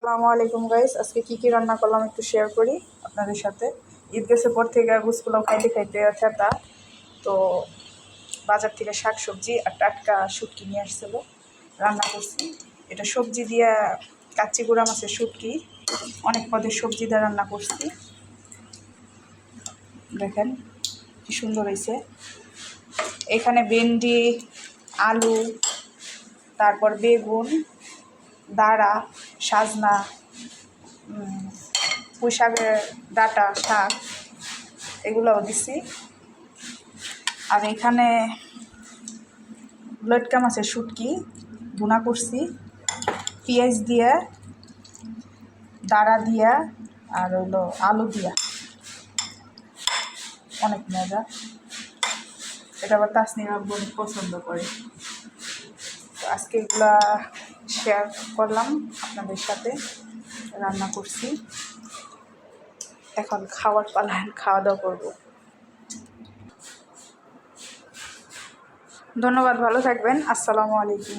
আসসালামু আলাইকুম গাইস, আজকে কি রান্না করলাম একটু শেয়ার করি আপনাদের সাথে। ঈদ গেছে পর থেকে গুসগুলাও খাইতে খাইতে থেতা তো বাজার থেকে শাক সবজি আর টাটকা শুটকি নিয়ে আসছিল, রান্না করছি। এটা সবজি দিয়া কাচ্চি গুঁড়া মাছের শুটকি, অনেক পদের সবজি দিয়ে রান্না করছি। দেখেন কি সুন্দর হয়েছে। এখানে ভেন্ডি, আলু, তারপর বেগুন, দাঁড়া, সাজনা, পুঁই শাকের ডাঁটা শাক, এগুলোও দিছি। আর এখানে লটকা মাছের শুটকি ভুনা করছি পেঁয়াজ দিয়া, দাঁড়া দিয়া, আর হইলো আলু দিয়া, অনেক মজা। এটা আবার তাসনিমা বোন পছন্দ করে। তো আজকে এগুলা শেয়ার করলাম আপনাদের সাথে, রান্না করছি। এখন খাওয়ার পালা, খাওয়া দাওয়া করবো। ধন্যবাদ, ভালো থাকবেন। আসসালামু আলাইকুম।